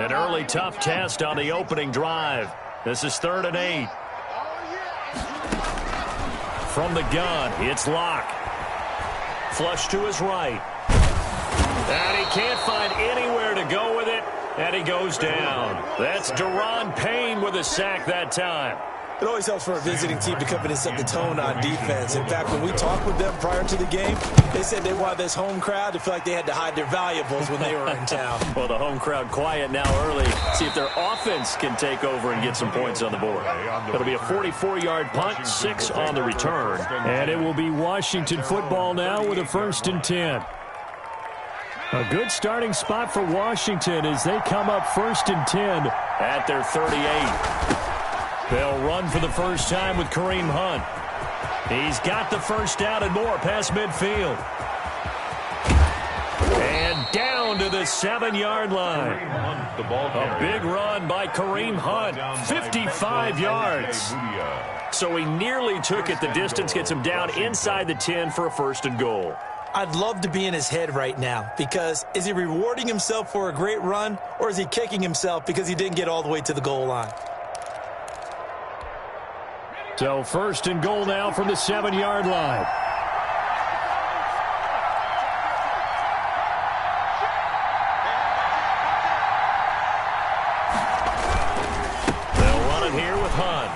An early tough test on the opening drive. This is 3rd and 8. From the gun, it's Locke. Flush to his right. And he can't find anywhere to go with it, and he goes down. That's Deron Payne with a sack that time. It always helps for a visiting team to come in and set the tone on defense. In fact, when we talked with them prior to the game, they said they wanted this home crowd to feel like they had to hide their valuables when they were in town. Well, the home crowd quiet now early. See if their offense can take over and get some points on the board. It'll be a 44-yard punt, 6 on the return. And it will be Washington football now with a 1st and 10. A good starting spot for Washington as they come up 1st and 10 at their 38. They'll run for the first time with Kareem Hunt. He's got the first down and more past midfield. And down to the 7-yard line. A big run by Kareem Hunt, 55 yards. So he nearly took it the distance, gets him down inside the 10 for a 1st and goal. I'd love to be in his head right now because is he rewarding himself for a great run or is he kicking himself because he didn't get all the way to the goal line? So 1st and goal now from the 7-yard line. They'll run it here with Hunt.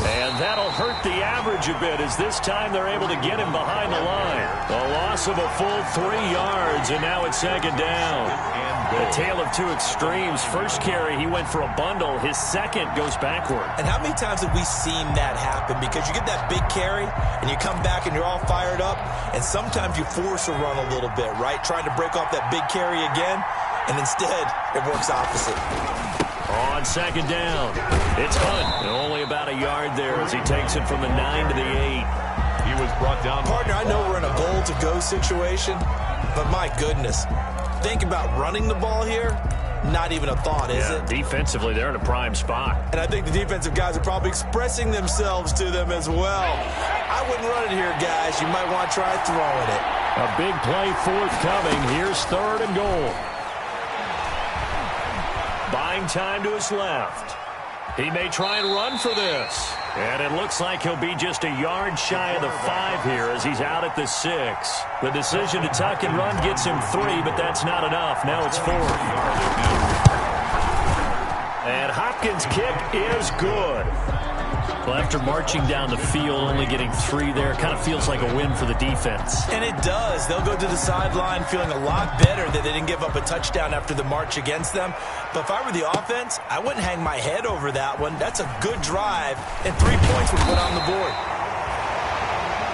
And that'll hurt the average a bit as this time they're able to get him behind the line. A loss of a full 3 yards, and now it's 2nd down. The tale of two extremes. First carry, he went for a bundle. His second goes backward. And how many times have we seen that happen? Because you get that big carry, and you come back, and you're all fired up, and sometimes you force a run a little bit, right? Trying to break off that big carry again, and instead, it works opposite. On 2nd down, it's Hunt. Only about a yard there as he takes it from the 9 to the 8. He was brought down. Partner, I know we're in a goal-to-go situation, but my goodness. Think about running the ball here, not even a thought, is it? Defensively, they're in a prime spot. And I think the defensive guys are probably expressing themselves to them as well. I wouldn't run it here, guys. You might want to try throwing it. A big play forthcoming. Here's 3rd and goal. Buying time to his left. He may try and run for this. And it looks like he'll be just a yard shy of the 5 here as he's out at the 6. The decision to tuck and run gets him 3, but that's not enough. Now it's 4. And Hopkins' kick is good. Well, after marching down the field, only getting 3 there, kind of feels like a win for the defense. And it does. They'll go to the sideline feeling a lot better that they didn't give up a touchdown after the march against them. But if I were the offense, I wouldn't hang my head over that one. That's a good drive, and 3 points would put on the board.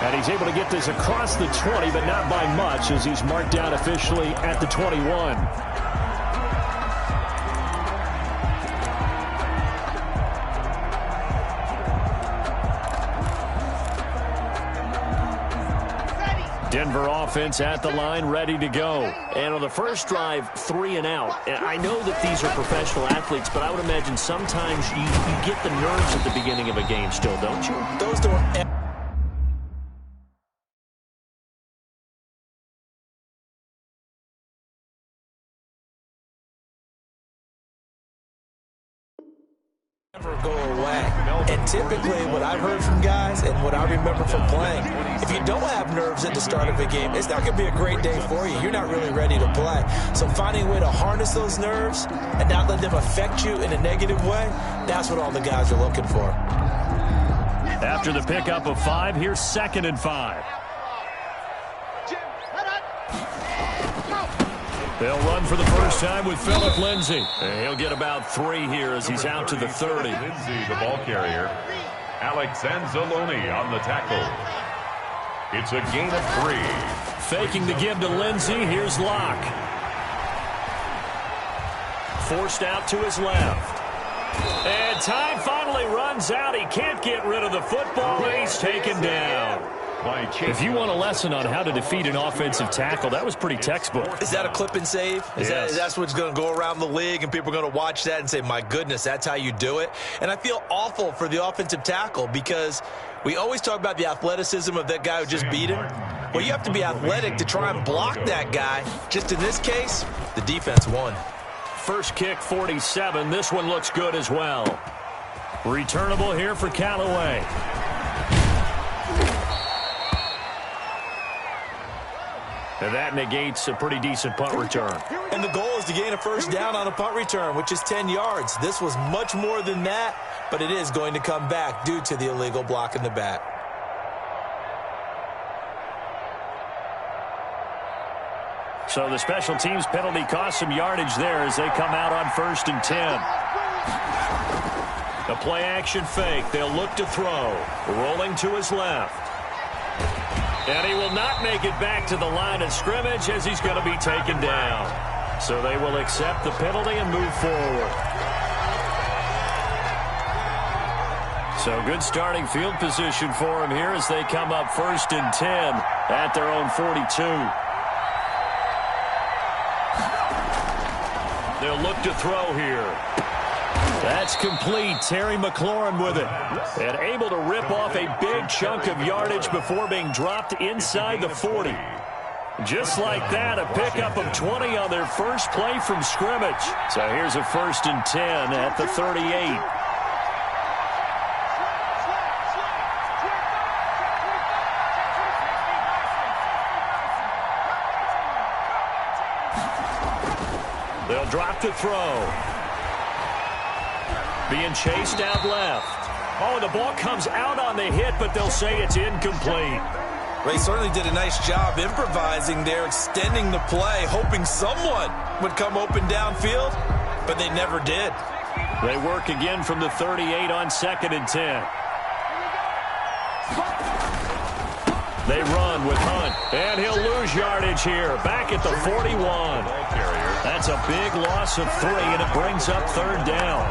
And he's able to get this across the 20, but not by much as he's marked down officially at the 21. Denver offense at the line, ready to go. And on the first drive, 3 and out. And I know that these are professional athletes, but I would imagine sometimes you get the nerves at the beginning of a game still, don't you? Those don't... never go away. And typically what I've heard from guys and what I remember from playing, if you don't have nerves at the start of a game, it's not going to be a great day for you. You're not really ready to play. So finding a way to harness those nerves and not let them affect you in a negative way, that's what all the guys are looking for. After the pickup of 5, here's 2nd and 5. They'll run for the first time with Phillip Lindsay. And he'll get about 3 here as he's out to the 30. Lindsay, the ball carrier. Alex Anzalone on the tackle. It's a gain of 3. Faking the give to Lindsay. Here's Locke. Forced out to his left. And time finally runs out. He can't get rid of the football. He's taken down. If you want a lesson on how to defeat an offensive tackle, that was pretty textbook. Is that a clip and save? Is Yes. that's what's going to go around the league, and people are going to watch that and say, my goodness, that's how you do it? And I feel awful for the offensive tackle because we always talk about the athleticism of that guy who just beat him. Well, you have to be athletic to try and block that guy. Just in this case, the defense won. First kick, 47. This one looks good as well. Returnable here for Callaway. And that negates a pretty decent punt return. And the goal is to gain a first down on a punt return, which is 10 yards. This was much more than that, but it is going to come back due to the illegal block in the back. So the special teams penalty cost some yardage there as they come out on 1st and 10. A play action fake. They'll look to throw. Rolling to his left. And he will not make it back to the line of scrimmage as he's going to be taken down. So they will accept the penalty and move forward. So good starting field position for him here as they come up 1st and 10 at their own 42. They'll look to throw here. That's complete. Terry McLaurin with it. And able to rip off a big chunk of yardage before being dropped inside the 40. Just like that, a pickup of 20 on their first play from scrimmage. So here's a 1st and 10 at the 38. They'll drop to throw. Being chased out left. Oh, the ball comes out on the hit, but they'll say it's incomplete. They certainly did a nice job improvising there, extending the play, hoping someone would come open downfield, but they never did. They work again from the 38 on 2nd and 10. They run with Hunt, and he'll lose yardage here, back at the 41. That's a big loss of 3, and it brings up 3rd down.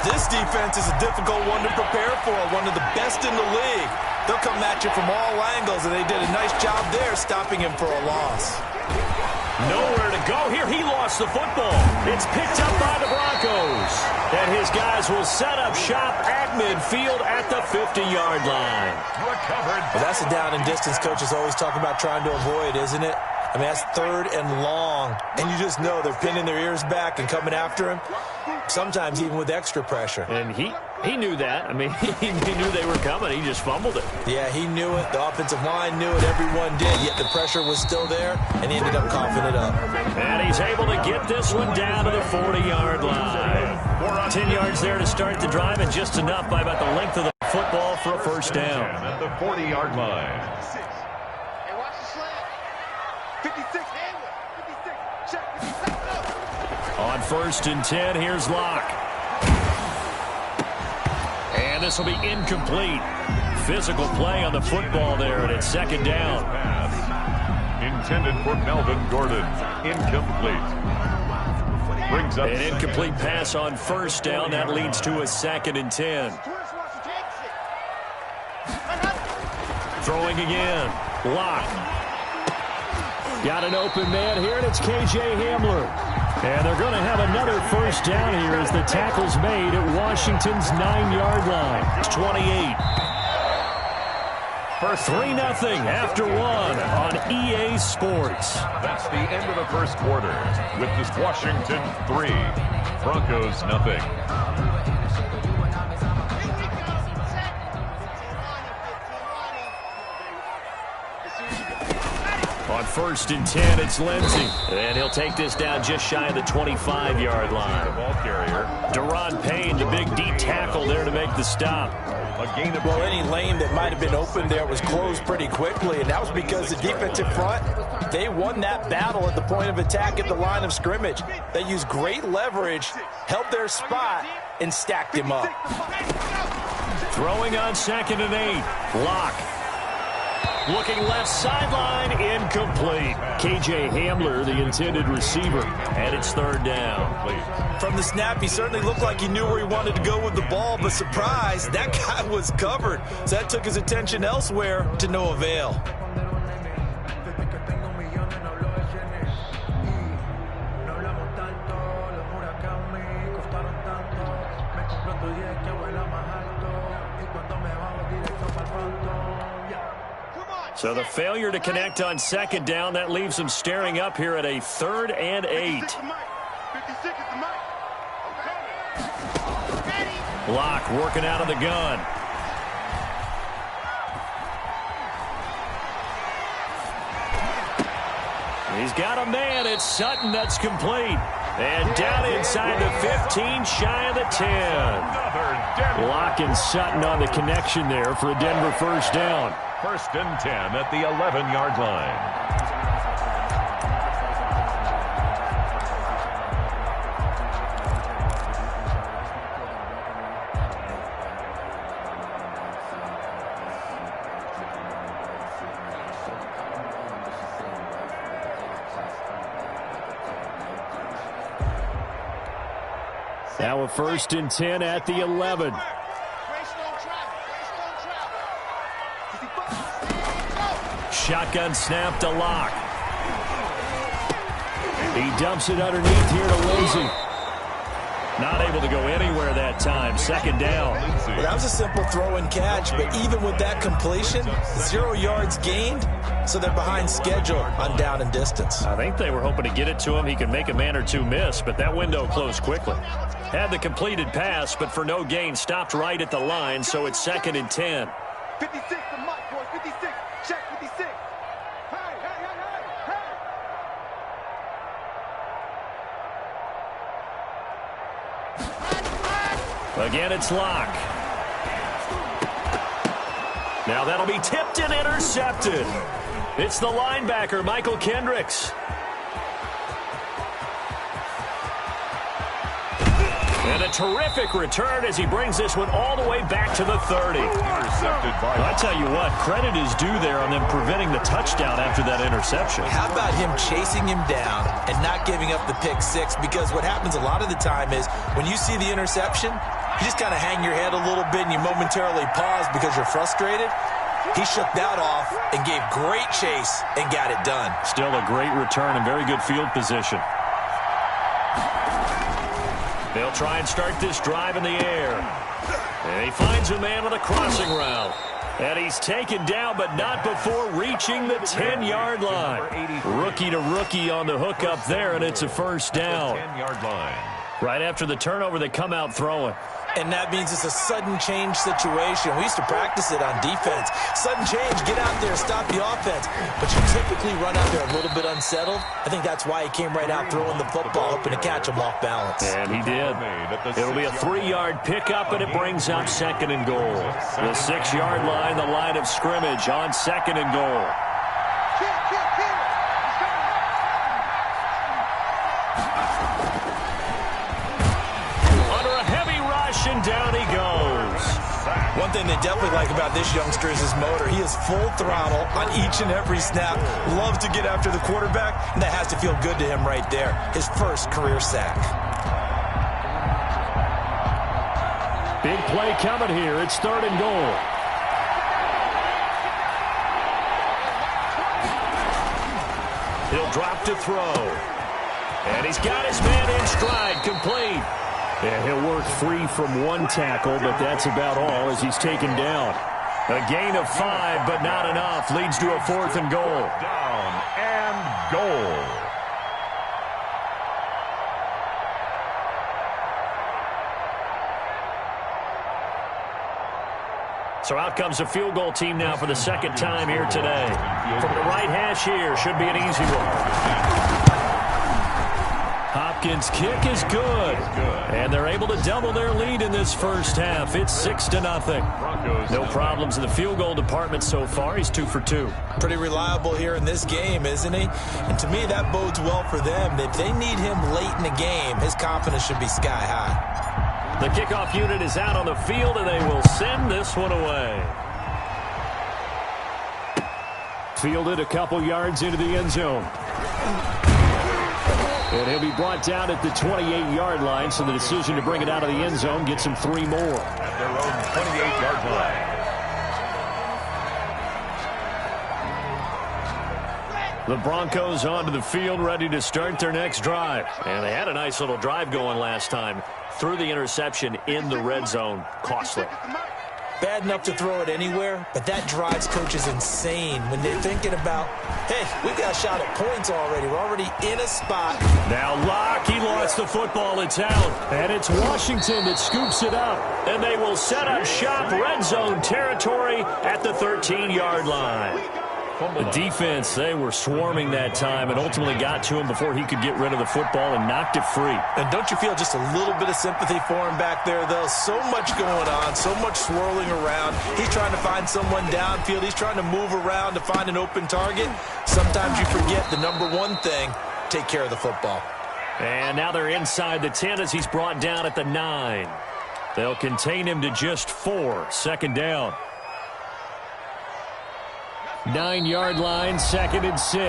This defense is a difficult one to prepare for, one of the best in the league. They'll come at you from all angles, and they did a nice job there stopping him for a loss. Nowhere to go here. He lost the football. It's picked up by the Broncos. And his guys will set up shop at midfield at the 50-yard line. Recovered. Well, that's a down and distance coaches always talk about trying to avoid, isn't it? I mean, that's 3rd and long, and you just know they're pinning their ears back and coming after him, sometimes even with extra pressure. And he knew that. I mean, he knew they were coming. He just fumbled it. Yeah, he knew it. The offensive line knew it. Everyone did, yet the pressure was still there, and he ended up coughing it up. And he's able to get this one down to the 40-yard line. 10 yards there to start the drive, and just enough by about the length of the football for a first down. At the 40-yard line. On 1st and 10, here's Locke. And this will be incomplete. Physical play on the football there, and it's 2nd down. Pass intended for Melvin Gordon. Incomplete. Brings up an incomplete pass on 1st down. That leads to a 2nd and 10. Throwing again. Locke. Got an open man here, and it's K.J. Hamler. And they're going to have another first down here as the tackle's made at Washington's 9-yard line. It's 28. For 3-0 after 1 on EA Sports. That's the end of the first quarter with this Washington 3, Broncos 0. On 1st and 10, it's Lindsey. And he'll take this down just shy of the 25-yard line. Ball carrier. Deron Payne, the big D tackle there to make the stop. Well, any lane that might have been open there was closed pretty quickly, and that was because the defensive front, they won that battle at the point of attack at the line of scrimmage. They used great leverage, held their spot, and stacked him up. Throwing on 2nd and 8. Locke. Looking left sideline, incomplete. K.J. Hamler, the intended receiver, and it's 3rd down. From the snap, he certainly looked like he knew where he wanted to go with the ball, but surprise, that guy was covered. So that took his attention elsewhere to no avail. So the failure to connect on 2nd down, that leaves them staring up here at a 3rd and 8. 56 is the mark. Locke working out of the gun. He's got a man. It's Sutton that's complete. And down inside the 15, shy of the 10. Locke and Sutton on the connection there for a Denver first down. 1st and 10 at the 11-yard line. Now a 1st and 10 at the 11. Shotgun snap to Locke. He dumps it underneath here to Lindsey. Not able to go anywhere that time. 2nd down. Well, that was a simple throw and catch, but even with that completion, 0 yards gained, so they're behind schedule on down and distance. I think they were hoping to get it to him. He could make a man or two miss, but that window closed quickly. Had the completed pass, but for no gain, stopped right at the line, so it's 2nd and 10. 56, the mic, boys. 56. Check 56. Hey, hey, hey, hey, hey. Again, it's Locke. Now that'll be tipped and intercepted. It's the linebacker, Michael Kendricks. And a terrific return as he brings this one all the way back to the 30. Intercepted by... I tell you what, credit is due there on them preventing the touchdown after that interception. How about him chasing him down and not giving up the pick six? Because what happens a lot of the time is when you see the interception, you just kind of hang your head a little bit and you momentarily pause because you're frustrated. He shook that off and gave great chase and got it done. Still a great return and very good field position. They'll try and start this drive in the air. And he finds a man on a crossing route. And he's taken down, but not before reaching the 10-yard line. Rookie to rookie on the hook up there, and it's a first down. 10-yard line. Right after the turnover, they come out throwing. And that means it's a sudden change situation. We used to practice it on defense. Sudden change, get out there, stop the offense. But you typically run out there a little bit unsettled. I think that's why he came right out throwing the football, hoping to catch him off balance. And he did. It'll be a 3-yard pickup, and it brings up 2nd and goal. The 6-yard line, the line of scrimmage on 2nd and goal. And down he goes. One thing they definitely like about this youngster is his motor. He is full throttle on each and every snap. Loves to get after the quarterback, and that has to feel good to him right there. His first career sack. Big play coming here. It's 3rd and goal. He'll drop to throw. And he's got his man in stride, complete. And he'll work free from one tackle, but that's about all as he's taken down. A gain of 5, but not enough. Leads to a 4th and goal. Down and goal. So out comes the field goal team now for the 2nd time here today. From the right hash here, should be an easy one. Hopkins' kick is good. And they're able to double their lead in this first half. It's 6-0. No problems in the field goal department so far. He's 2 for 2. Pretty reliable here in this game, isn't he? And to me, that bodes well for them. If they need him late in the game, his confidence should be sky high. The kickoff unit is out on the field, and they will send this one away. Fielded a couple yards into the end zone. And he'll be brought down at the 28-yard line, so the decision to bring it out of the end zone gets him 3 more. At their own 28-yard line. The Broncos onto the field, ready to start their next drive. And they had a nice little drive going last time. Threw the interception in the red zone. Costly. bad enough to throw it anywhere, but that drives coaches insane when they're thinking about, hey, we got a shot at points already. We're already in a spot. Now Locke, he lost the football. It's out. And it's Washington that scoops it up. And they will set up shop red zone territory at the 13-yard line. The defense, they were swarming that time and ultimately got to him before he could get rid of the football and knocked it free. And don't you feel just a little bit of sympathy for him back there, though? So much going on, so much swirling around. He's trying to find someone downfield. He's trying to move around to find an open target. Sometimes you forget the number one thing, take care of the football. And now they're inside the 10 as he's brought down at the 9. They'll contain him to just 4. Second down. 9-yard line, 2nd and 6.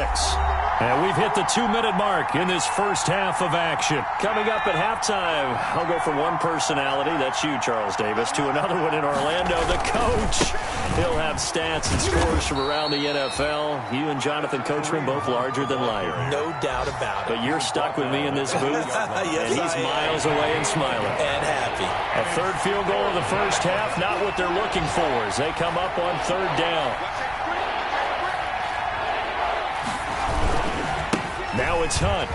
And we've hit the 2-minute mark in this first half of action. Coming up at halftime, I'll go from one personality, that's you, Charles Davis, to another one in Orlando, the coach. He'll have stats and scores from around the NFL. You and Jonathan Coachman both larger than life. No doubt about it. But you're stuck with me in this booth, yes, and he's miles away and smiling. And happy. A third field goal of the first half, not what they're looking for as they come up on 3rd down. Now it's Hunt.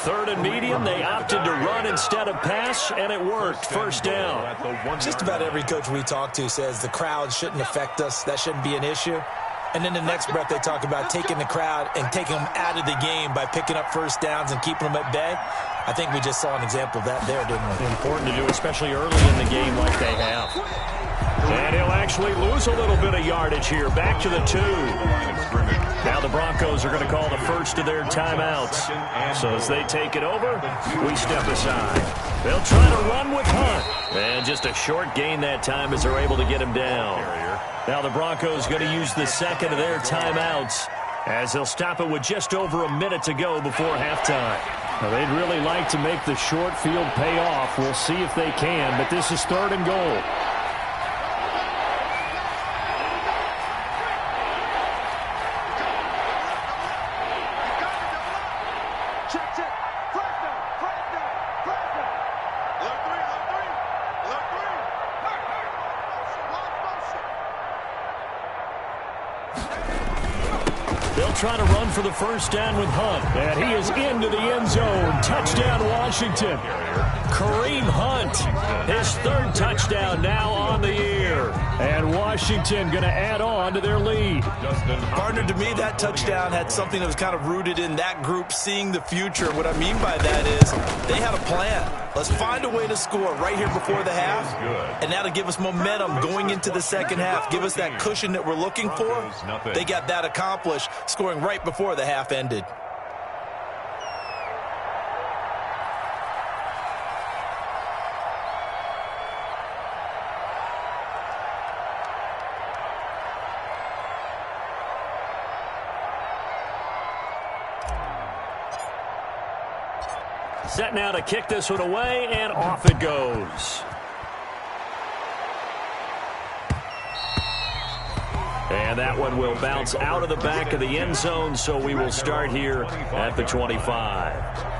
3rd and medium. They opted to run instead of pass, and it worked. First down. Just about every coach we talk to says the crowd shouldn't affect us. That shouldn't be an issue. And then the next breath they talk about taking the crowd and taking them out of the game by picking up first downs and keeping them at bay. I think we just saw an example of that there, didn't we? Important to do, especially early in the game like they have. And he'll actually lose a little bit of yardage here. Back to the 2. Now the Broncos are going to call the first of their timeouts. So as they take it over, we step aside. They'll try to run with Hunt. And just a short gain that time as they're able to get him down. Now the Broncos going to use the second of their timeouts as they'll stop it with just over a minute to go before halftime. Now they'd really like to make the short field pay off. We'll see if they can, but this is 3rd and goal. Trying to run for the first down with Hunt. And he is into the end zone. Touchdown, Washington. Kareem Hunt, his 3rd touchdown now on the year. And Washington going to add on to their lead. Partner, to me, that touchdown had something that was kind of rooted in that group seeing the future. What I mean by that is they had a plan. Let's find a way to score right here before the half, and that'll give us momentum going into the second half, give us that cushion that we're looking for. They got that accomplished, scoring right before the half ended. Set now to kick this one away, and off it goes. And that one will bounce out of the back of the end zone, so we will start here at the 25.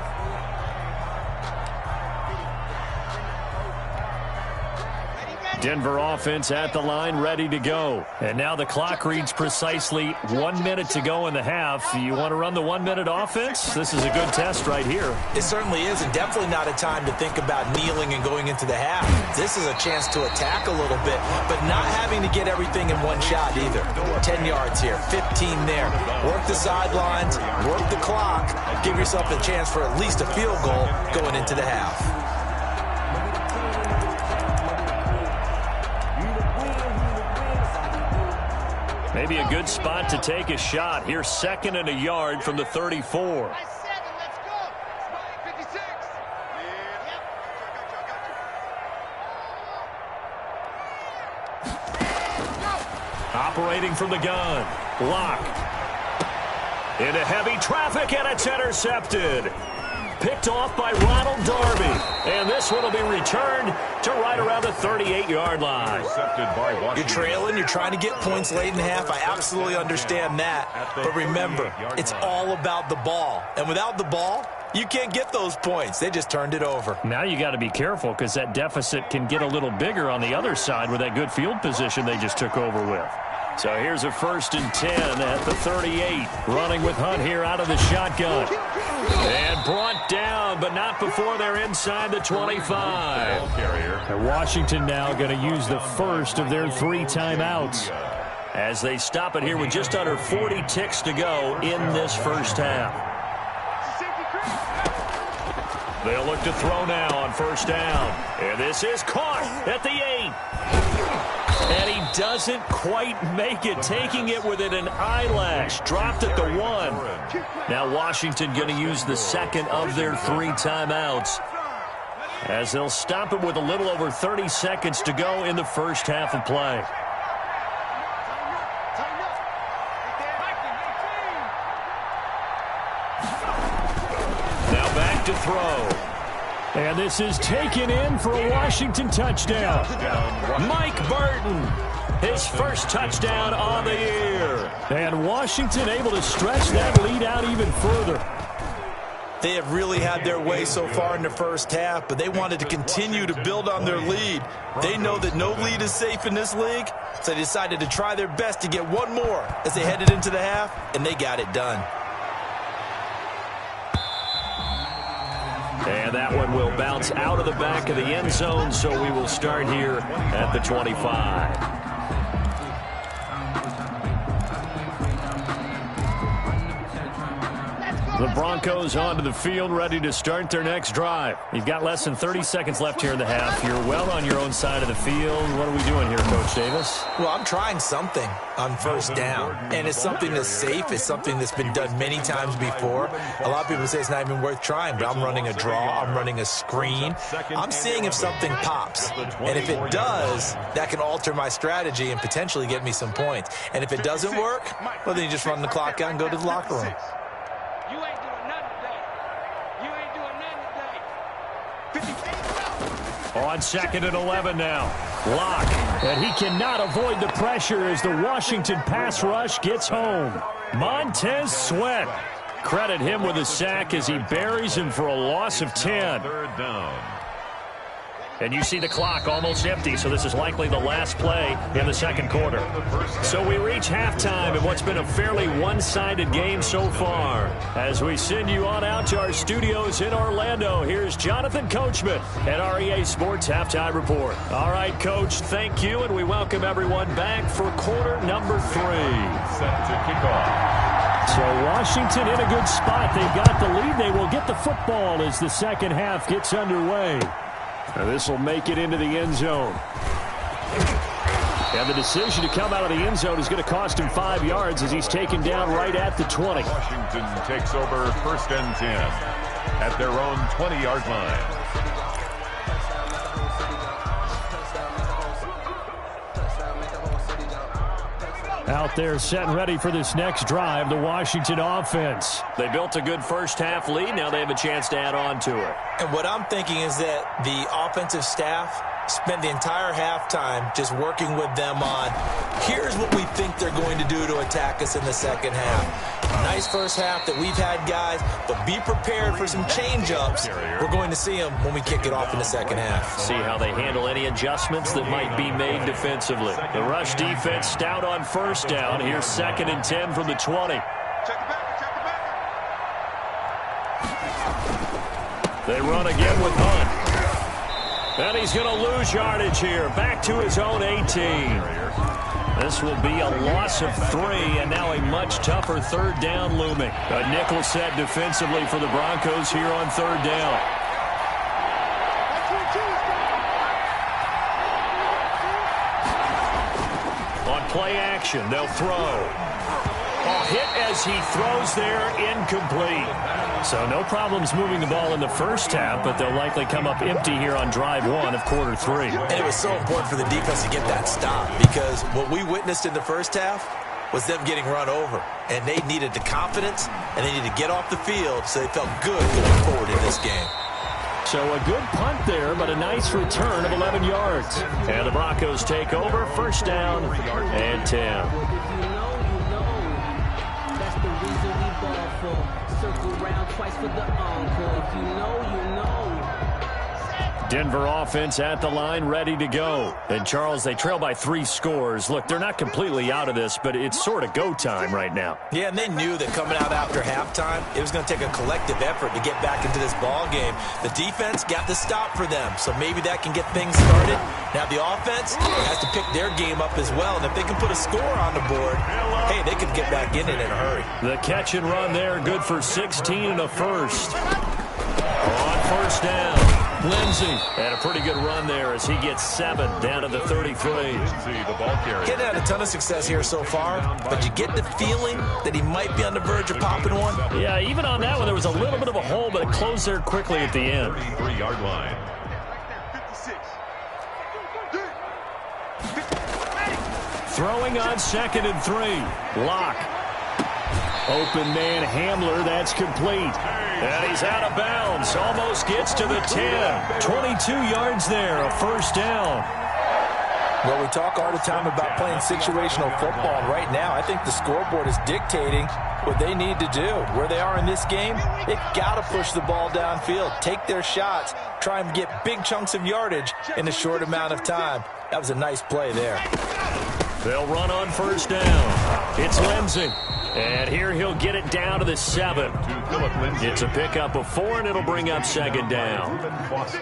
Denver offense at the line, ready to go. And now the clock reads precisely 1 minute to go in the half. You want to run the 1 minute offense? This is a good test right here. It certainly is, and definitely not a time to think about kneeling and going into the half. This is a chance to attack a little bit, but not having to get everything in one shot either. 10 yards here, 15 there. Work the sidelines, work the clock, give yourself a chance for at least a field goal going into the half. Maybe a good spot to take a shot. Here's 2nd and a yard from the 34. Operating from the gun. Block. Into heavy traffic, and it's intercepted. picked off by Ronald Darby. And this one will be returned to right around the 38-yard line. You're trailing, you're trying to get points late in the half. I absolutely understand that. But remember, it's all about the ball. And without the ball, you can't get those points. They just turned it over. Now you got to be careful because that deficit can get a little bigger on the other side with that good field position they just took over with. So here's a 1st and 10 at the 38. Running with Hunt here out of the shotgun. And brought down, but not before they're inside the 25. And Washington now going to use the first of their 3 timeouts as they stop it here with just under 40 ticks to go in this first half. They'll look to throw now on 1st down. And this is caught at the 8. And he doesn't quite make it, taking it within an eyelash. Dropped at the 1. Now Washington going to use the second of their 3 timeouts as they'll stop it with a little over 30 seconds to go in the first half of play. Now back to throw. And this is taken in for a Washington touchdown. Mike Burton, his first touchdown on the year. And Washington able to stretch that lead out even further. They have really had their way so far in the first half, but they wanted to continue to build on their lead. They know that no lead is safe in this league, so they decided to try their best to get one more as they headed into the half, and they got it done. And that one will bounce out of the back of the end zone, so we will start here at the 25. The Broncos onto the field, ready to start their next drive. You've got less than 30 seconds left here in the half. You're well on your own side of the field. What are we doing here, Coach Davis? Well, I'm trying something on 1st down, and it's something that's safe. It's something that's been done many times before. A lot of people say it's not even worth trying, but I'm running a draw. I'm running a screen. I'm seeing if something pops, and if it does, that can alter my strategy and potentially get me some points. And if it doesn't work, well, then you just run the clock out and go to the locker room. You ain't doing nothing today. You ain't doing nothing today. On 2nd and 11 now. Lock. And he cannot avoid the pressure as the Washington pass rush gets home. Montez Sweat. Credit him with a sack as he buries him for a loss of 10. 3rd down. And you see the clock almost empty, so this is likely the last play in the second quarter. So we reach halftime in what's been a fairly one-sided game so far. As we send you on out to our studios in Orlando, here's Jonathan Coachman at REA Sports Halftime Report. All right, Coach, thank you, and we welcome everyone back for quarter number 3. Set to kick off. So Washington in a good spot. They've got the lead. They will get the football as the second half gets underway. And this will make it into the end zone. And the decision to come out of the end zone is going to cost him 5 yards as he's taken down right at the 20. Washington takes over 1st and 10 at their own 20-yard line. Out there set and ready for this next drive, the Washington offense. They built a good first half lead. Now they have a chance to add on to it. And what I'm thinking is that the offensive staff spent the entire halftime just working with them on, here's what we think they're going to do to attack us in the second half. Nice first half that we've had, guys, but be prepared for some change-ups. We're going to see them when we kick it off in the second half. See how they handle any adjustments that might be made defensively. The rush defense stout on 1st down. Here's 2nd and 10 from the 20. They run again with Hunt. And he's going to lose yardage here. Back to his own 18. This will be a loss of 3, and now a much tougher 3rd down looming. A nickel set defensively for the Broncos here on 3rd down. On play action, they'll throw. A hit as he throws there, incomplete. So no problems moving the ball in the first half, but they'll likely come up empty here on drive 1 of quarter 3. And it was so important for the defense to get that stop, because what we witnessed in the first half, was them getting run over. And they needed the confidence, and they needed to get off the field so they felt good going forward in this game. So a good punt there, but a nice return of 11 yards. And the Broncos take over, first down and 10. That's the reason we ball for. Circle round twice for the encore. If you know, you know. Denver offense at the line, ready to go. And, Charles, they trail by 3 scores. Look, they're not completely out of this, but it's sort of go time right now. Yeah, and they knew that coming out after halftime, it was going to take a collective effort to get back into this ball game. The defense got the stop for them, so maybe that can get things started. Now the offense has to pick their game up as well, and if they can put a score on the board, hey, they could get back in it in a hurry. The catch and run there, good for 16 and a first. On first down, Lindsey. And a pretty good run there as he gets 7 down to the 33. Getting had a ton of success here so far, but you get the feeling that he might be on the verge of popping one. Yeah, even on that one, there was a little bit of a hole, but it closed there quickly at the end. 33-yard line. Throwing on 2nd and 3. Lock. Open man Hamler, that's complete. And he's out of bounds, almost gets to the 10. 22 yards there, a first down. Well, we talk all the time about playing situational football, and right now I think the scoreboard is dictating what they need to do. Where they are in this game, they've got to push the ball downfield, take their shots, try and get big chunks of yardage in a short amount of time. That was a nice play there. They'll run on first down. It's Lindsey. And here he'll get it down to the 7. It's a pickup of 4, and it'll bring up 2nd down.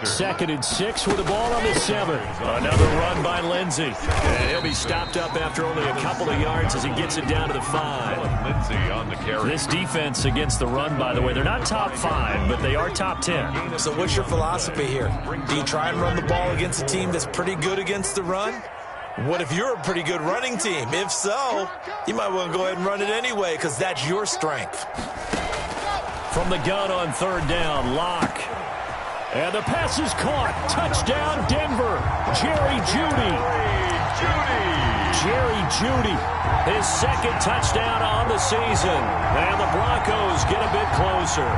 2nd and 6 with the ball on the 7. Another run by Lindsey. And he'll be stopped up after only a couple of yards as he gets it down to the 5. This defense against the run, by the way, they're not top 5, but they are top 10. So what's your philosophy here? Do you try and run the ball against a team that's pretty good against the run? What if you're a pretty good running team? If so, you might want to go ahead and run it anyway because that's your strength. From the gun on 3rd down, Lock. And the pass is caught. Touchdown, Denver. Jerry Jeudy. Jerry Jeudy. His 2nd touchdown on the season. And the Broncos get a bit closer.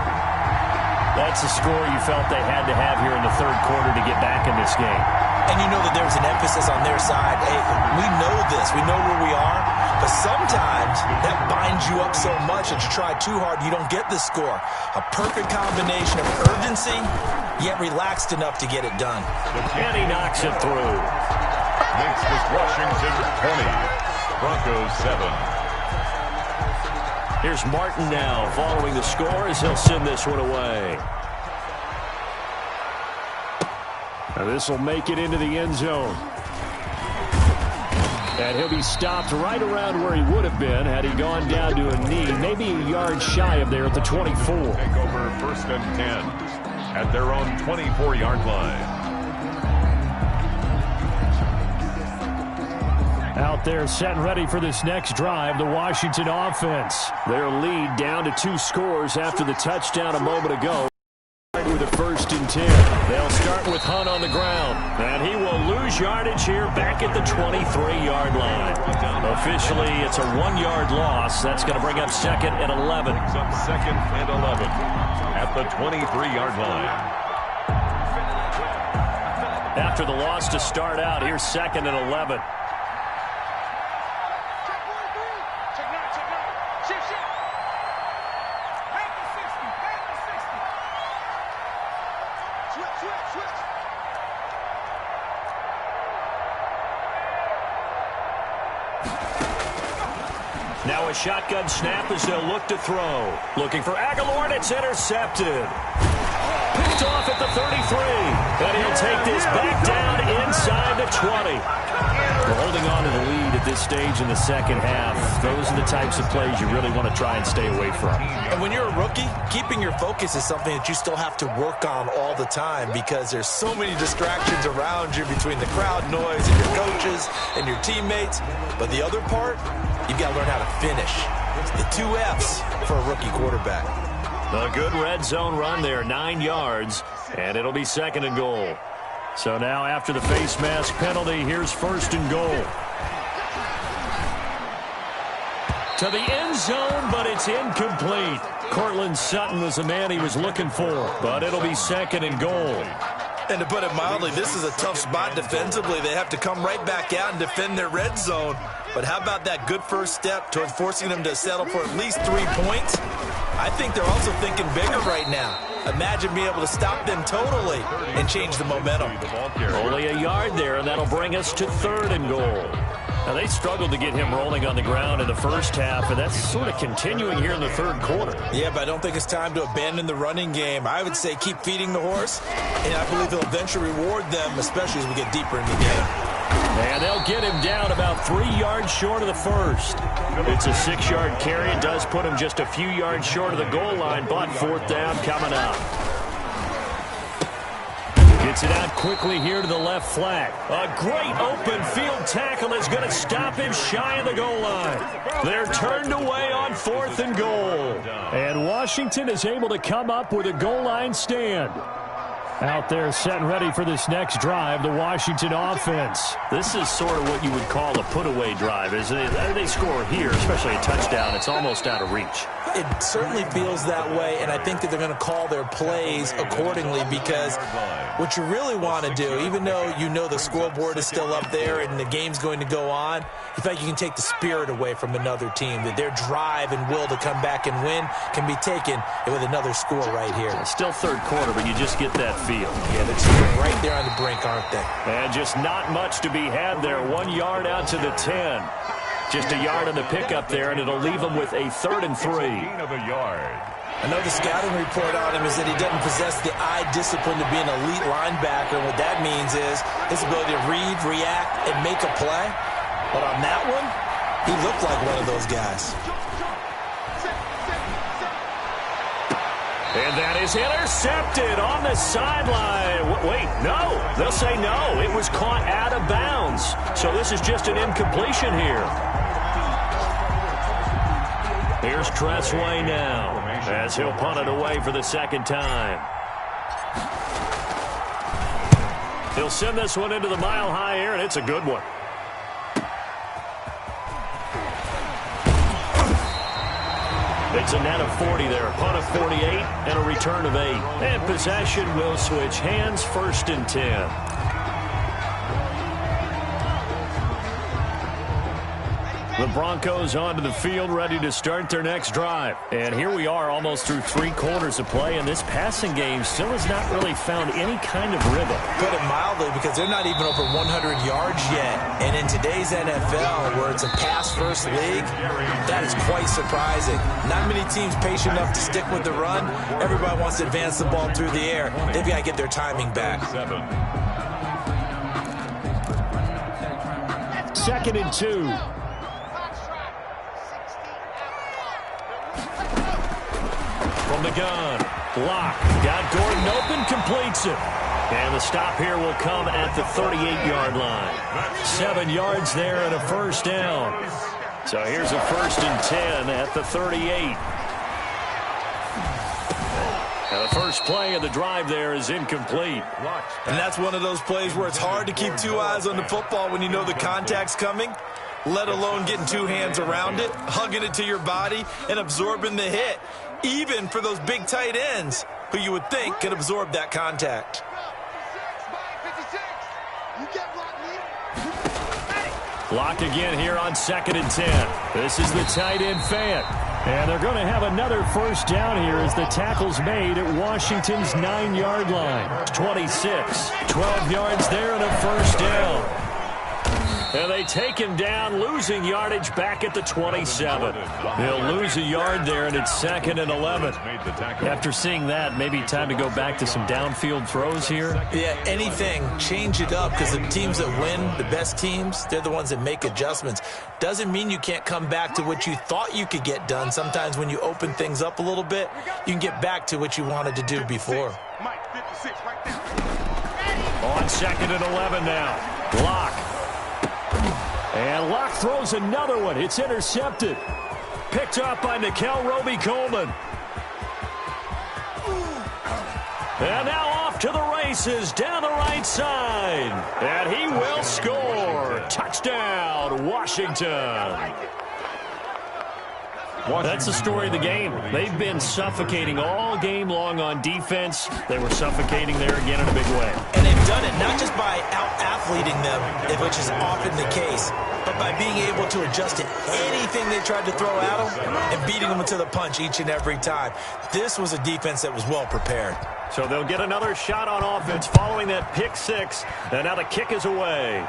That's a score you felt they had to have here in the 3rd quarter to get back in this game. And you know that there's an emphasis on their side. Hey, we know this. We know where we are. But sometimes that binds you up so much that you try too hard, you don't get the score. A perfect combination of urgency, yet relaxed enough to get it done. And he knocks it through. Makes this Washington 20. Broncos 7. Here's Martin now following the score as he'll send this one away. Now this will make it into the end zone. And he'll be stopped right around where he would have been had he gone down to a knee, maybe a yard shy of there at the 24. Take over 1st and 10 at their own 24-yard line. Out there set and ready for this next drive, the Washington offense. Their lead down to 2 scores after the touchdown a moment ago. With a 1st and 10. They'll start with Hunt on the ground. And he will lose yardage here back at the 23-yard line. Officially, it's a 1-yard loss. That's going to bring up 2nd and 11. 2nd and 11 at the 23-yard line. After the loss to start out, here's 2nd and 11. Now a shotgun snap as they'll look to throw. Looking for Aguilar, and it's intercepted. Picked off at the 33. And he'll take this back down inside the 20. We're holding on to the lead at this stage in the 2nd half. Those are the types of plays you really want to try and stay away from. And when you're a rookie, keeping your focus is something that you still have to work on all the time because there's so many distractions around you between the crowd noise and your coaches and your teammates. But the other part, you've got to learn how to finish. It's the 2 F's for a rookie quarterback. A good red zone run there, 9 yards, and it'll be 2nd and goal. So now after the face mask penalty, here's 1st and goal. To the end zone, but it's incomplete. Cortland Sutton was the man he was looking for, but it'll be 2nd and goal. And to put it mildly, this is a tough spot defensively. They have to come right back out and defend their red zone. But how about that good first step towards forcing them to settle for at least 3 points? I think they're also thinking bigger right now. Imagine being able to stop them totally and change the momentum. Only a yard there, and that'll bring us to 3rd and goal. Now, they struggled to get him rolling on the ground in the first half, and that's sort of continuing here in the 3rd quarter. Yeah, but I don't think it's time to abandon the running game. I would say keep feeding the horse, and I believe he'll eventually reward them, especially as we get deeper in the game. And they'll get him down about 3 yards short of the first. It's a 6-yard carry. It does put him just a few yards short of the goal line, but 4th down coming up. Gets it out quickly here to the left flat. A great open field tackle is going to stop him shy of the goal line. They're turned away on 4th and goal. And Washington is able to come up with a goal line stand. Out there set and ready for this next drive, the Washington offense. This is sort of what you would call a put-away drive. As they score here, especially a touchdown, it's almost out of reach. It certainly feels that way, and I think that they're going to call their plays accordingly because what you really want to do, even though you know the scoreboard is still up there and the game's going to go on, you think you can take the spirit away from another team, that their drive and will to come back and win can be taken with another score right here. It's still 3rd quarter, but you just get that feel. Yeah, they're sitting right there on the brink, aren't they? And just not much to be had there. 1 yard out to the 10. Just a yard on the pickup there, and it'll leave him with a 3rd and 3. I know the scouting report on him is that he doesn't possess the eye discipline to be an elite linebacker. And what that means is his ability to read, react, and make a play. But on that one, he looked like one of those guys. And that is intercepted on the sideline. Wait, no. They'll say no. It was caught out of bounds. So this is just an incompletion here. Here's Tressway now as he'll punt it away for the 2nd time. He'll send this one into the mile-high air, and it's a good one. It's a net of 40 there, a punt of 48, and a return of 8. And possession will switch hands, 1st and 10. The Broncos onto the field, ready to start their next drive. And here we are almost through 3 quarters of play, and this passing game still has not really found any kind of rhythm. Put it mildly, because they're not even over 100 yards yet. And in today's NFL, where it's a pass-first league, that is quite surprising. Not many teams patient enough to stick with the run. Everybody wants to advance the ball through the air. They've got to get their timing back. 2nd and 2. From the gun, Block. Got Gordon open, completes it. And the stop here will come at the 38-yard line. 7 yards there and a 1st down. So here's a 1st and 10 at the 38. Now the first play of the drive there is incomplete. And that's one of those plays where it's hard to keep 2 eyes on the football when you know the contact's coming, let alone getting 2 hands around it, hugging it to your body, and absorbing the hit. Even for those big tight ends who you would think could absorb that contact. Block again here on 2nd and 10. This is the tight end Fant. And they're going to have another 1st down here as the tackle's made at Washington's 9-yard line. 26. 12 yards there and a 1st down. And they take him down, losing yardage back at the 27. They'll lose a yard there, and it's 2nd and 11. After seeing that, maybe time to go back to some downfield throws here. Yeah, anything. Change it up, because the teams that win, the best teams, they're the ones that make adjustments. Doesn't mean you can't come back to what you thought you could get done. Sometimes when you open things up a little bit, you can get back to what you wanted to do before. On 2nd and 11 now. Block. And Locke throws another one. It's intercepted. Picked up by Nickel Roby-Coleman. And now off to the races down the right side. And he will score. Touchdown, Washington. That's the story of the game. They've been suffocating all game long on defense. They were suffocating there again in a big way. And they've done it not just by out-athleting them, which is often the case, but by being able to adjust to anything they tried to throw at them and beating them to the punch each and every time. This was a defense that was well prepared. So they'll get another shot on offense following that pick six. And now the kick is away.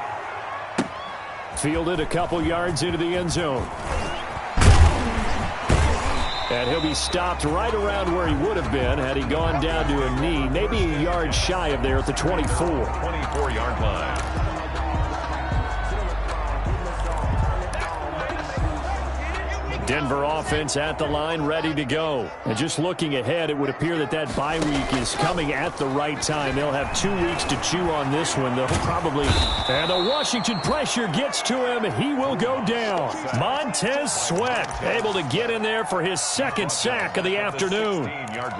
Fielded a couple yards into the end zone. And he'll be stopped right around where he would have been had he gone down to a knee, maybe a yard shy of there at the 24. 24-yard line. Denver offense at the line, ready to go. And just looking ahead, it would appear that that bye week is coming at the right time. They'll have 2 weeks to chew on this one. They'll probably... And the Washington pressure gets to him. He will go down. Montez Sweat able to get in there for his second sack of the afternoon.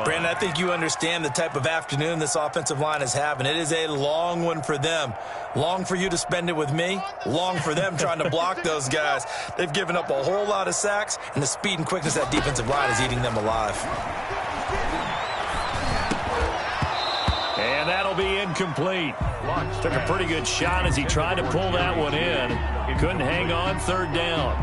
Brandon, I think you understand the type of afternoon this offensive line is having. It is a long one for them. Long for you to spend it with me. Long for them trying to block those guys. They've given up a whole lot of sacks, and the speed and quickness of that defensive line is eating them alive. And that'll be incomplete. Took a pretty good shot as he tried to pull that one in. Couldn't hang on, third down.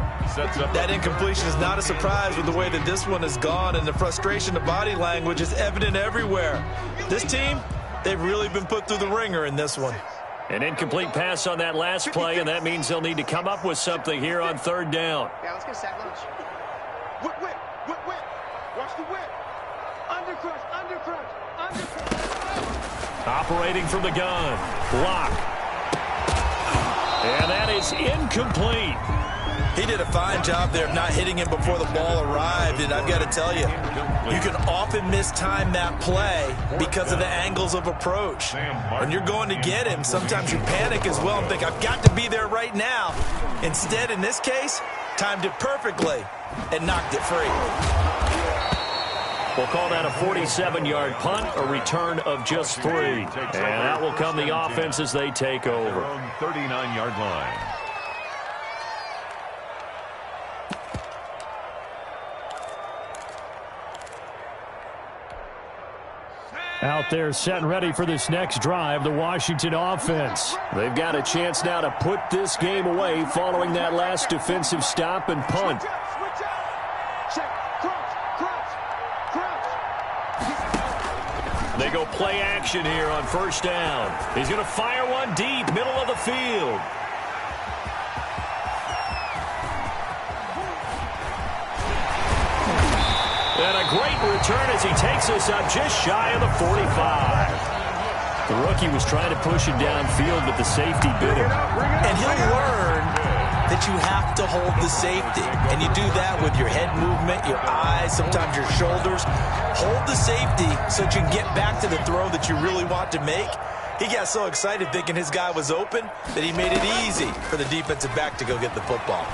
That incompletion is not a surprise with the way that this one has gone, and the frustration of body language is evident everywhere. This team, they've really been put through the ringer in this one. An incomplete pass on that last play, and that means they'll need to come up with something here on third down. Yeah, let's get a sack lunch. Whip, whip, whip, whip. Watch the whip. Undercrush, undercrush, undercrush. Operating from the gun. Block. And that is incomplete. He did a fine job there of not hitting him before the ball arrived, and I've got to tell you, you can often mistime that play because of the angles of approach. When you're going to get him, sometimes you panic as well and think, I've got to be there right now. Instead, in this case, timed it perfectly and knocked it free. We'll call that a 47-yard punt, a return of just 3. And that will come the offense as they take over. 39-yard line. Out there set and ready for this next drive, the Washington offense. They've got a chance now to put this game away following that last defensive stop and punt. Switch out. Check. Crouch. They go play action here on first down. He's going to fire one deep, middle of the field. And a great return as he takes us up just shy of the 45. The rookie was trying to push it downfield, but the safety bit him. And he'll learn that you have to hold the safety. And you do that with your head movement, your eyes, sometimes your shoulders. Hold the safety so that you can get back to the throw that you really want to make. He got so excited thinking his guy was open that he made it easy for the defensive back to go get the football.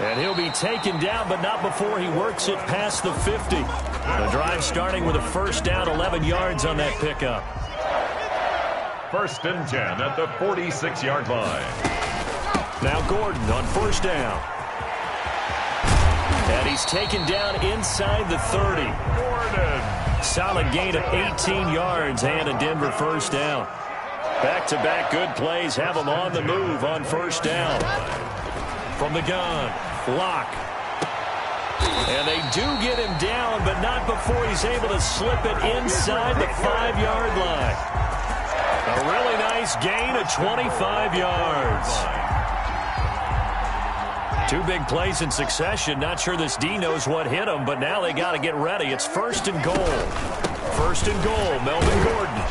And he'll be taken down, but not before he works it past the 50. The drive starting with a first down, 11 yards on that pickup. 1st and 10 at the 46-yard line. Now Gordon on first down. And he's taken down inside the 30. Gordon. Solid gain of 18 yards and a Denver first down. Back-to-back good plays have him on the move on first down. From the gun, Lock. And they do get him down, but not before he's able to slip it inside the 5-yard line. A really nice gain of 25 yards. 2 big plays in succession. Not sure this D knows what hit him, but now they got to get ready. It's 1st and goal. 1st and goal, Melvin Gordon.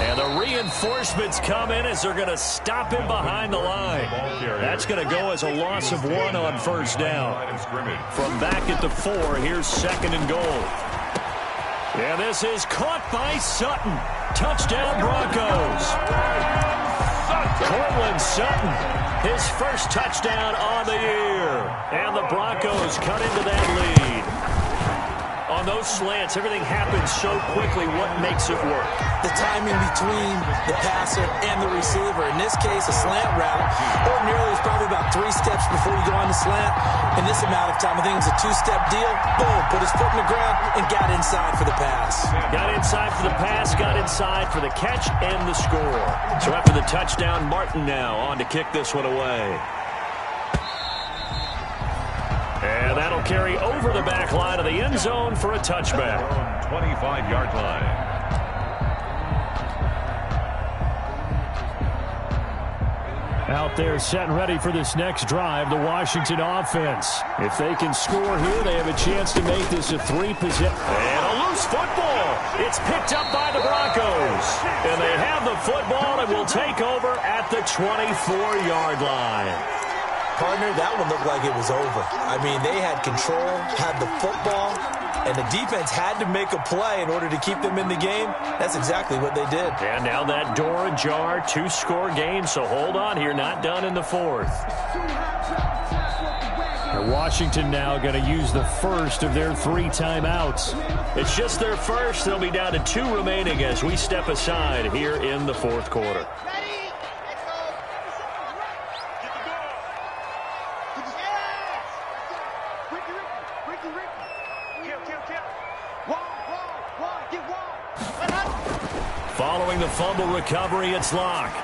And the reinforcements come in as they're going to stop him behind the line. That's going to go as a loss of 1 on first down. From back at the 4, here's 2nd and goal. And this is caught by Sutton. Touchdown Broncos. Cortland Sutton, his first touchdown on the year. And the Broncos cut into that lead. On those slants, everything happens so quickly. What makes it work? The timing between the passer and the receiver. In this case, a slant route. Ordinarily, it's probably about 3 steps before you go on the slant. In this amount of time, I think it was a two-step deal. Boom, put his foot in the ground and got inside for the pass. Got inside for the pass, got inside for the catch and the score. So after the touchdown, Martin now on to kick this one away. And that'll carry over the back line of the end zone for a touchback. 25-yard line. Out there set and ready for this next drive, the Washington offense. If they can score here, they have a chance to make this a 3-possession. And a loose football. It's picked up by the Broncos. And they have the football and will take over at the 24-yard line. Partner, that one looked like it was over. I mean, they had control, had the football, and the defense had to make a play in order to keep them in the game. That's exactly what they did. And now that door ajar, 2-score game, so hold on here, not done in the fourth. And Washington now going to use the first of their 3 timeouts. It's just their first. They'll be down to 2 remaining as we step aside here in the fourth quarter. Following the fumble recovery, it's Locke.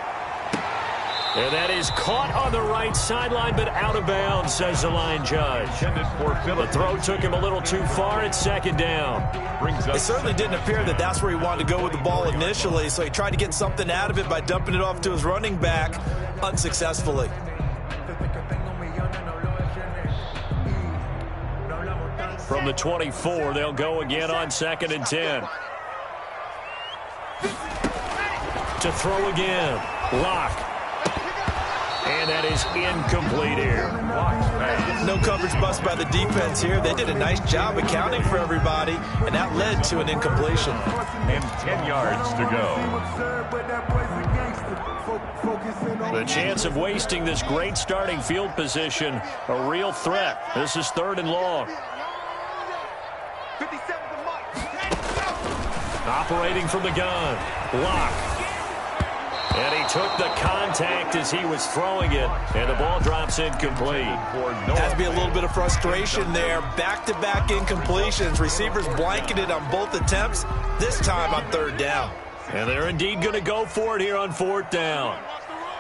And that is caught on the right sideline, but out of bounds, says the line judge. The throw took him a little too far. It's second down. It certainly didn't appear that that's where he wanted to go with the ball initially, so he tried to get something out of it by dumping it off to his running back unsuccessfully. From the 24, they'll go again on 2nd and 10. To throw again. Locke. And that is incomplete here. No coverage bust by the defense here. They did a nice job accounting for everybody, and that led to an incompletion. And 10 yards to go. The chance of wasting this great starting field position, a real threat. This is 3rd and long. Operating from the gun. Locke. And he took the contact as he was throwing it, and the ball drops incomplete. Has to be a little bit of frustration there. Back-to-back incompletions. Receivers blanketed on both attempts, this time on 3rd down. And they're indeed going to go for it here on 4th down.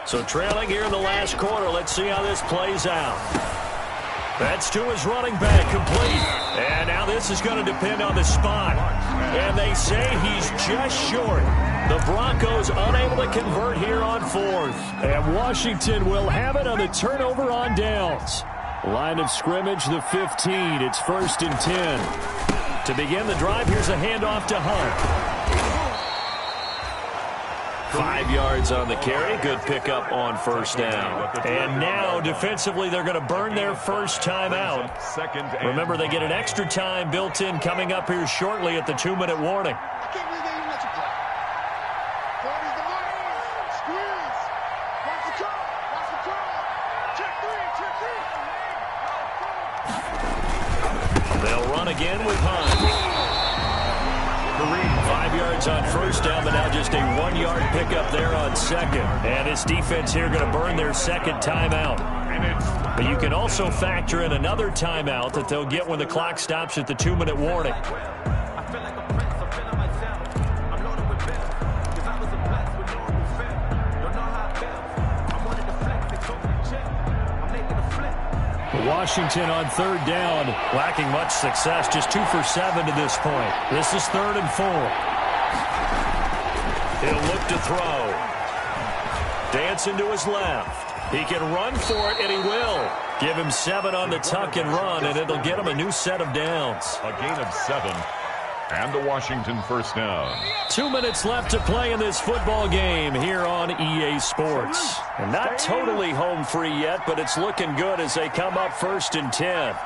So trailing here in the last quarter, let's see how this plays out. That's to his running back, complete. And now this is going to depend on the spot. And they say he's just short. The Broncos unable to convert here on 4th. And Washington will have it on the turnover on downs. Line of scrimmage, the 15. It's 1st and 10. To begin the drive, here's a handoff to Hunt. 5 yards on the carry. Good pickup on 1st down. And now, defensively, they're going to burn their first time out. Remember, they get an extra time built in coming up here shortly at the 2-minute warning. They'll run again with Hunt. 5 yards on 1st down, but now just a 1-yard pickup there on 2nd. And his defense here going to burn their 2nd timeout. But you can also factor in another timeout that they'll get when the clock stops at the 2-minute warning. Washington on 3rd down. Lacking much success, just 2 for 7 to this point. This is 3rd and 4. He'll look to throw. Dancing to his left. He can run for it, and he will. Give him 7 on the tuck and run, and it'll get him a new set of downs. A gain of 7. And the Washington 1st down. 2 minutes left to play in this football game here on EA Sports. And not totally home free yet, but it's looking good as they come up 1st and 10.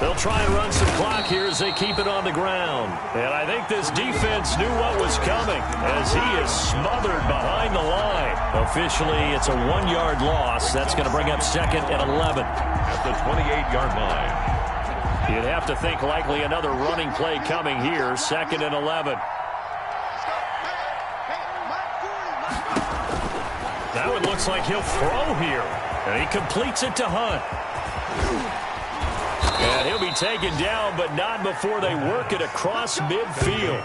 They'll try and run some clock here as they keep it on the ground. And I think this defense knew what was coming as he is smothered behind the line. Officially, it's a 1-yard loss. That's going to bring up 2nd and 11. At the 28-yard line. You'd have to think likely another running play coming here. 2nd and 11. That one looks like he'll throw here. And he completes it to Hunt. And he'll be taken down, but not before they work it across midfield.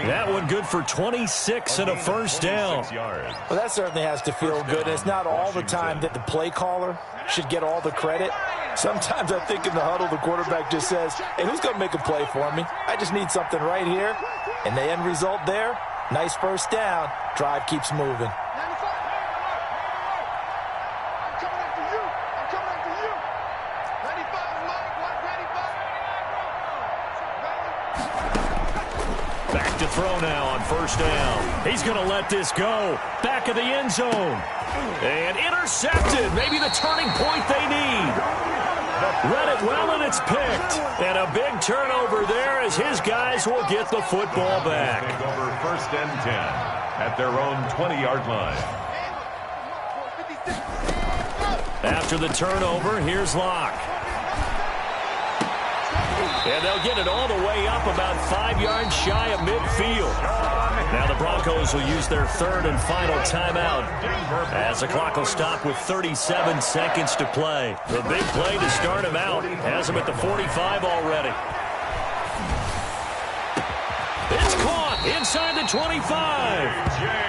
That one good for 26 and a first down. Well, that certainly has to feel good. And it's not all the time that the play caller should get all the credit. Sometimes I think in the huddle, the quarterback just says, hey, who's going to make a play for me? I just need something right here. And the end result there, nice first down. Drive keeps moving. Back to throw now on first down. He's going to let this go. Back of the end zone. And intercepted. Maybe the turning point they need. Read it well, and it's picked. And a big turnover there as his guys will get the football back. Take over first and 10 at their own 20-yard line. After the turnover, here's Locke. And they'll get it all the way up about 5 yards shy of midfield. Now the Broncos will use their third and final timeout as the clock will stop with 37 seconds to play. The big play to start him out has him at the 45 already. It's caught inside the 25.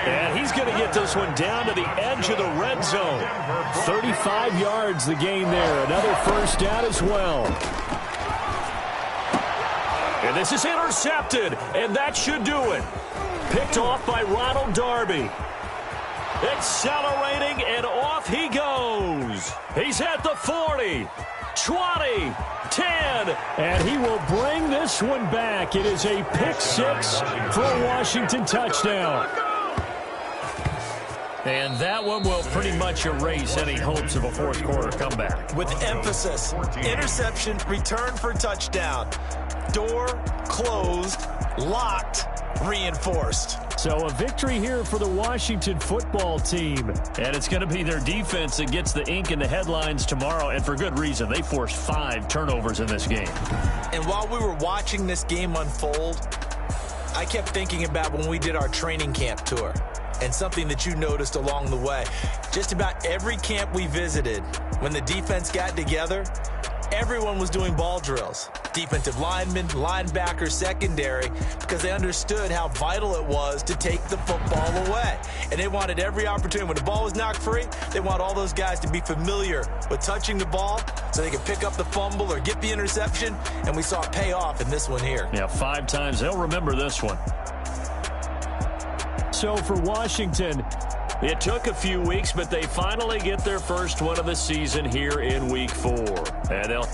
And he's going to get this one down to the edge of the red zone. 35 yards the gain there. Another first down as well. And this is intercepted, and that should do it. Picked off by Ronald Darby. Accelerating, and off he goes. He's at the 40, 20, 10, and he will bring this one back. It is a pick six for a Washington touchdown. And that one will pretty much erase any hopes of a fourth quarter comeback. With emphasis, interception, return for touchdown. Door closed, locked, reinforced. So a victory here for the Washington football team. And it's going to be their defense that gets the ink in the headlines tomorrow, and for good reason. They forced 5 turnovers in this game. And while we were watching this game unfold, I kept thinking about when we did our training camp tour. And something that you noticed along the way. Just about every camp we visited, when the defense got together, everyone was doing ball drills. Defensive linemen, linebackers, secondary, because they understood how vital it was to take the football away. And they wanted every opportunity. When the ball was knocked free, they want all those guys to be familiar with touching the ball so they could pick up the fumble or get the interception. And we saw it pay off in this one here. Yeah, 5 times. They'll remember this one. So for Washington, it took a few weeks, but they finally get their first one of the season here in Week 4. And they'll